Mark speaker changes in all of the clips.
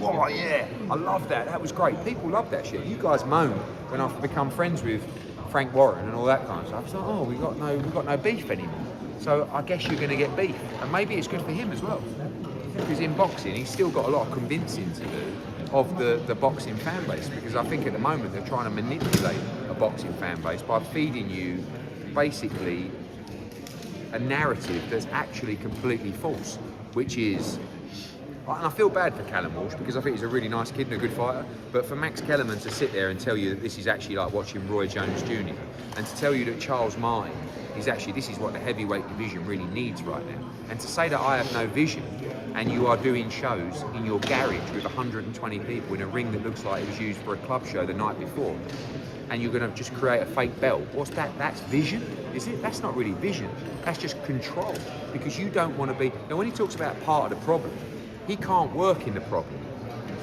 Speaker 1: Oh yeah, I love that. That was great. People love that shit. You guys moan when I've become friends with Frank Warren and all that kind of stuff. It's like, oh, we got no beef anymore. So I guess you're going to get beef, and maybe it's good for him as well, because in boxing he's still got a lot of convincing to do of the boxing fan base. Because I think at the moment they're trying to manipulate a boxing fan base by feeding you basically a narrative that's actually completely false, which is. And I feel bad for Callum Walsh because I think he's a really nice kid and a good fighter. But for Max Kellerman to sit there and tell you that this is actually like watching Roy Jones Jr. and to tell you that Charles Martin is actually, this is what the heavyweight division really needs right now. And to say that I have no vision and you are doing shows in your garage with 120 people in a ring that looks like it was used for a club show the night before, and you're going to just create a fake belt. What's that? That's vision, is it? That's not really vision. That's just control, because you don't want to be... Now, when he talks about part of the problem, he can't work in the problem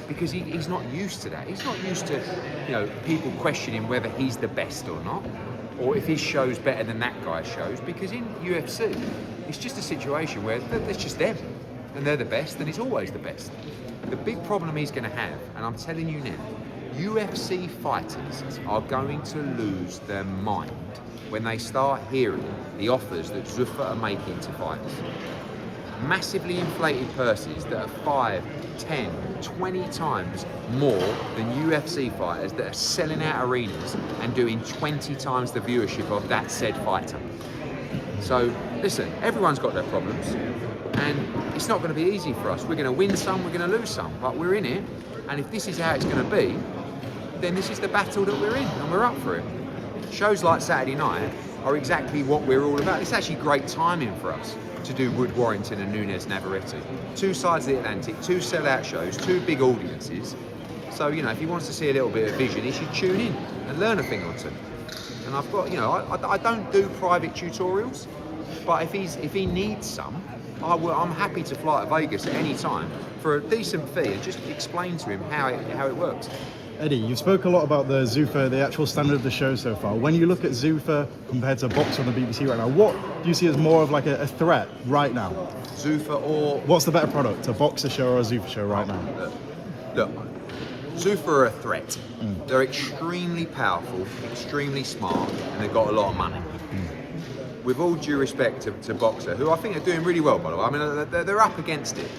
Speaker 1: because he's not used to that. He's not used to, people questioning whether he's the best or not, or if his show's better than that guy's shows, because in UFC, it's just a situation where it's just them, and they're the best, and it's always the best. The big problem he's going to have, and I'm telling you now, UFC fighters are going to lose their mind when they start hearing the offers that Zuffa are making to fighters. Massively inflated purses that are 5, 10, 20 times more than UFC fighters that are selling out arenas and doing 20 times the viewership of that said fighter. So listen, everyone's got their problems, and it's not going to be easy for us. We're going to win some, we're going to lose some, but we're in it, and if this is how it's going to be, then this is the battle that we're in, and we're up for it. Shows like Saturday night are exactly what we're all about. It's actually great timing for us to do Wood Warrington and Nunes Navarrete. Two sides of the Atlantic, two sellout shows, two big audiences. So, if he wants to see a little bit of vision, he should tune in and learn a thing or two. And I've got, I don't do private tutorials, but if he needs some, I'm happy to fly to Vegas at any time for a decent fee and just explain to him how it works.
Speaker 2: Eddie, you've spoke a lot about the Zuffa, the actual standard of the show so far. When you look at Zuffa compared to Box on the BBC right now, what do you see as more of like a threat right now?
Speaker 1: Zuffa or...
Speaker 2: What's the better product, a Boxer show or a Zuffa show right now?
Speaker 1: Look, Zuffa are a threat. They're extremely powerful, extremely smart, and they've got a lot of money. With all due respect to Boxer, who I think are doing really well, by the way. I mean, they're up against it.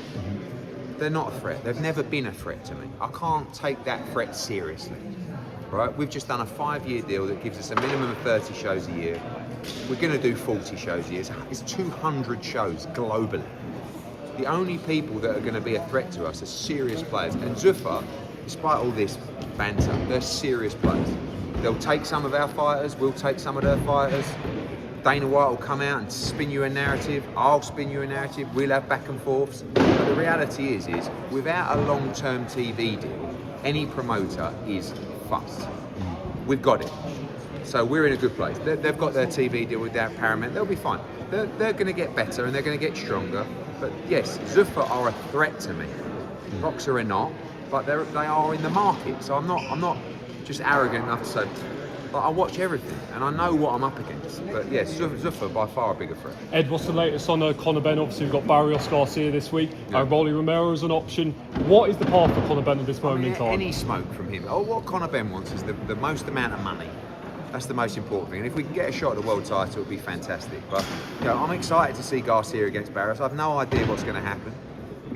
Speaker 1: They're not a threat. They've never been a threat to me. I can't take that threat seriously, right? We've just done a 5-year deal that gives us a minimum of 30 shows a year. We're going to do 40 shows a year. It's 200 shows globally. The only people that are going to be a threat to us are serious players. And Zuffa, despite all this banter, they're serious players. They'll take some of our fighters, we'll take some of their fighters. Dana White will come out and spin you a narrative, I'll spin you a narrative, we'll have back and forths. But the reality is without a long-term TV deal, any promoter is fucked. We've got it. So we're in a good place. They've got their TV deal with that Paramount, they'll be fine. They're going to get better and they're going to get stronger. But yes, Zuffa are a threat to me. Boxer are not, but they are in the market. So I'm not just arrogant enough to say, but I watch everything and I know what I'm up against. But yes, Zuffa by far a bigger threat.
Speaker 3: Ed, what's the latest on Conor Benn? Obviously, we've got Barrios Garcia this week.
Speaker 1: Yeah.
Speaker 3: Rolly Romero is an option. What is the path for Conor Benn at this moment in time?
Speaker 1: Any smoke from him. What Conor Benn wants is the most amount of money. That's the most important thing. And if we can get a shot at the world title, it would be fantastic. But I'm excited to see Garcia against Barrios. I've no idea what's going to happen.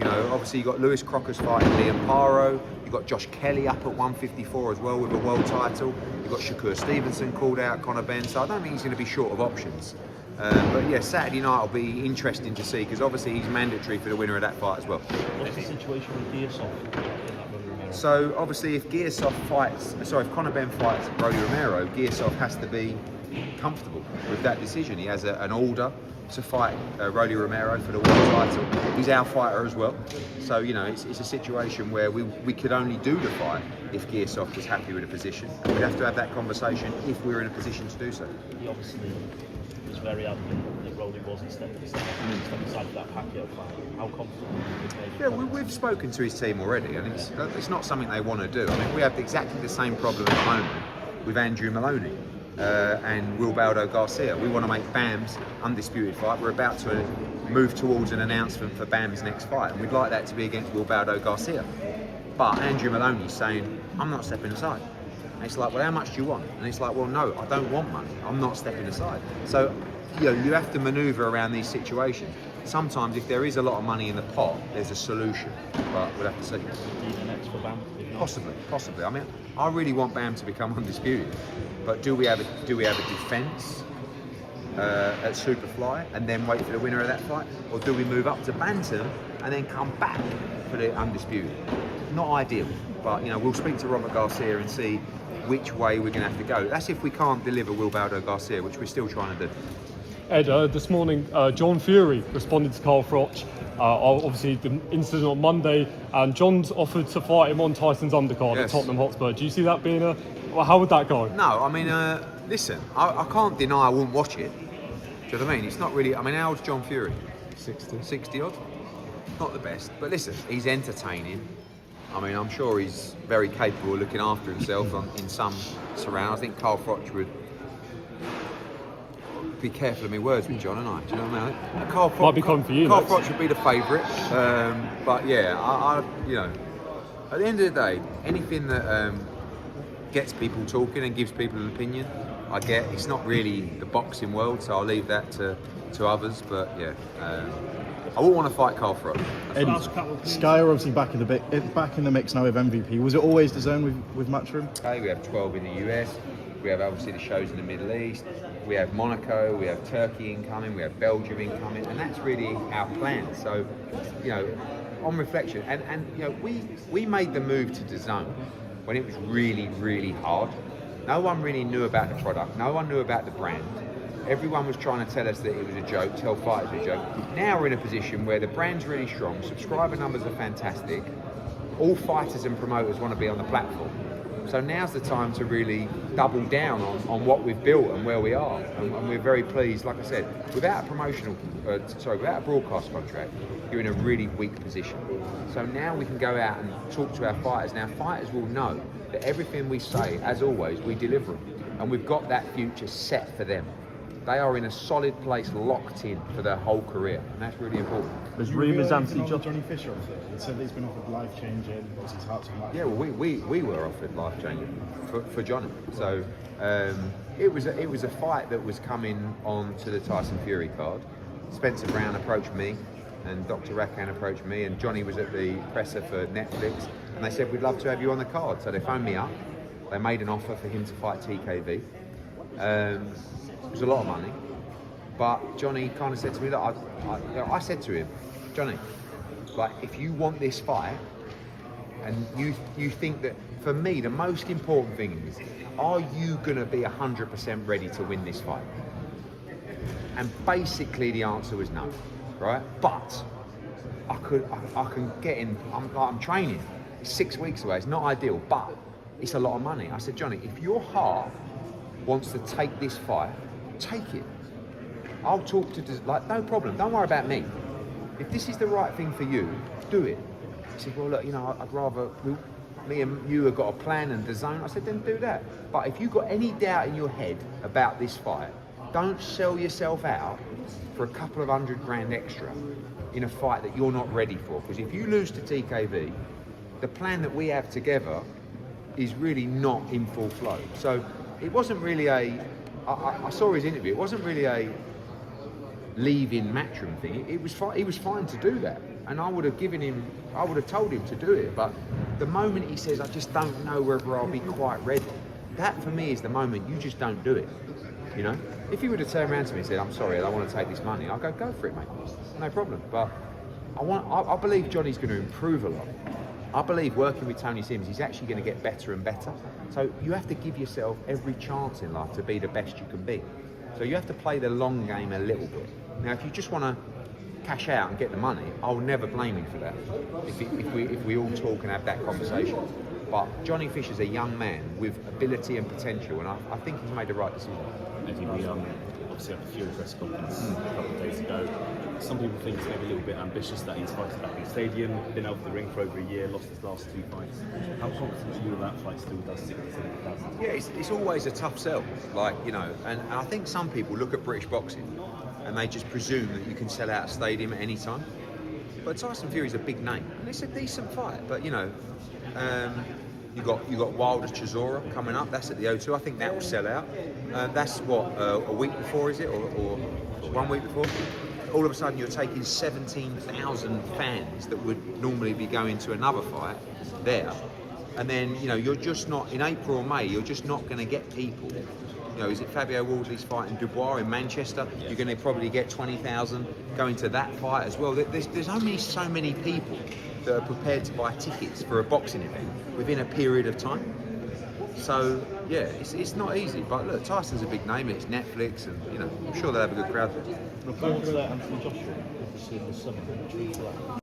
Speaker 1: Obviously you've got Lewis Crocker's fighting Liam Paro. You've got Josh Kelly up at 154 as well with a world title. You've got Shakur Stevenson called out Conor Benn. So I don't think he's going to be short of options. But yeah, Saturday night will be interesting to see because obviously he's mandatory for the winner of that fight as well.
Speaker 4: What's the situation with Gearsov?
Speaker 1: So obviously if Conor Benn fights Rolly Romero, Gearsov has to be comfortable with that decision. He has an order to fight Rolly Romero for the world title. He's our fighter as well. So, it's a situation where we could only do the fight if Gearsov was happy with the position. And we'd have to have that conversation if we were in a position to do so.
Speaker 4: He obviously was very adamant that Rolly wasn't stepping aside for that Pacquiao fight. How confident are you?
Speaker 1: Yeah, we've spoken to his team already, and it's not something they want to do. I mean, we have exactly the same problem at the moment with Andrew Maloney and Wilbaldo Garcia. We want to make Bam's undisputed fight. We're about to move towards an announcement for Bam's next fight, and we'd like that to be against Wilbaldo Garcia. But Andrew Maloney's saying, I'm not stepping aside. And it's like, well, how much do you want? And it's like, well, no, I don't want money. I'm not stepping aside. So, you have to manoeuvre around these situations. Sometimes, if there is a lot of money in the pot, there's a solution. But we'll have to see.
Speaker 4: Next for Bam?
Speaker 1: Possibly. I mean, I really want Bam to become undisputed. But do we have a defence at Superfly and then wait for the winner of that fight, or do we move up to Bantam and then come back for the undisputed? Not ideal, but we'll speak to Robert Garcia and see which way we're going to have to go. That's if we can't deliver Wilbaldo Garcia, which we're still trying to do.
Speaker 3: Ed, this morning, John Fury responded to Carl Froch. Obviously, the incident on Monday, and John's offered to fight him on Tyson's undercard at Tottenham Hotspur. Do you see that being well, how would that go?
Speaker 1: No, I mean, listen, I can't deny I wouldn't watch it. Do you know what I mean? It's not really. I mean, how old's John Fury? 60 odd. Not the best, but listen, he's entertaining. I mean, I'm sure he's very capable of looking after himself in some surround. I think Carl Froch would be careful of my words with John and I. Do you know what I mean? Carl Froch,
Speaker 3: might be coming for you.
Speaker 1: Carl Froch would be the favourite, but yeah, I at the end of the day, anything that gets people talking and gives people an opinion, I get. It's not really the boxing world, so I'll leave that to others. But yeah, I wouldn't want to fight Carl Froch.
Speaker 2: Sky are obviously back in the mix now with MVP. Was it always the zone with Matchroom?
Speaker 1: Okay, we have 12 in the US. We have obviously the shows in the Middle East. We have Monaco. We have Turkey incoming. We have Belgium incoming, and that's really our plan. So, on reflection, and we made the move to DAZN when it was really, really hard. No one really knew about the product. No one knew about the brand. Everyone was trying to tell us that it was a joke, tell fighters a joke. Now we're in a position where the brand's really strong, subscriber numbers are fantastic, all fighters and promoters want to be on the platform. So now's the time to really double down on what we've built and where we are. And we're very pleased, like I said, without a broadcast contract, you're in a really weak position. So now we can go out and talk to our fighters. Now fighters will know that everything we say, as always, we deliver them. And we've got that future set for them. They are in a solid place, locked in for their whole career, and that's really important.
Speaker 3: There's rumours
Speaker 2: Johnny Fisher offered. He said that he's been offered life-changing. What's his heart's on life?
Speaker 1: Yeah, well, we were offered life-changing for Johnny. So it was a fight that was coming on to the Tyson Fury card. Spencer Brown approached me, and Dr. Rakan approached me, and Johnny was at the presser for Netflix, and they said, we'd love to have you on the card. So they phoned me up. They made an offer for him to fight TKV. It was a lot of money, but Johnny kind of said to me that I said to him, Johnny, like, if you want this fight, and you think that, for me, the most important thing is, are you going to be 100% ready to win this fight? And basically the answer was no, right? But I can get in. I'm training. It's 6 weeks away. It's not ideal, but it's a lot of money. I said, Johnny, if your heart wants to take this fight, take it. I'll talk to, no problem. Don't worry about me. If this is the right thing for you, do it. He said, well, look, I'd rather, me and you have got a plan and DAZN. I said, then do that. But if you've got any doubt in your head about this fight, don't sell yourself out for a couple of $100,000 extra in a fight that you're not ready for. Because if you lose to TKV, the plan that we have together is really not in full flow. So it wasn't really I saw his interview. It wasn't really a leaving Matchroom thing. It was fine. He was fine to do that, and I would have told him to do it. But the moment he says, "I just don't know whether I'll be quite ready," that for me is the moment you just don't do it. If he would have turned around to me and said, "I'm sorry, I don't want to take this money," I'll go for it, mate. No problem. But I believe Johnny's going to improve a lot. I believe working with Tony Sims, he's actually going to get better and better. So you have to give yourself every chance in life to be the best you can be. So you have to play the long game a little bit. Now, if you just want to cash out and get the money, I'll never blame you for that. If we all talk and have that conversation. But Johnny Fisher's a young man with ability and potential, and I think he's made the right decision.
Speaker 5: Eddie, we obviously had the Fury press conference a couple of days ago. Some people think it's maybe a little bit ambitious that he's fighting back in the stadium, been out of the ring for over a year, lost his last 2 fights. How confident are you that fight still does 60,000?
Speaker 1: Yeah, it's always a tough sell, and I think some people look at British boxing and they just presume that you can sell out a stadium at any time. But Tyson Fury's a big name, and it's a decent fight. But you know, you got Wilder Chisora coming up. That's at the O2. I think that will sell out. That's what a week before, is it, or 1 week before? All of a sudden, you're taking 17,000 fans that would normally be going to another fight there, and then you know you're just not in April or May. You're just not going to get people. You know, is it Fabio Wardley's fighting Dubois in Manchester? You're going to probably get 20,000 going to that fight as well. There's only so many people that are prepared to buy tickets for a boxing event within a period of time. So yeah, it's not easy. But look, Tyson's a big name. It's Netflix, and you know, I'm sure they'll have a good crowd there.
Speaker 4: Look forward to Anthony Joshua, obviously in the summer.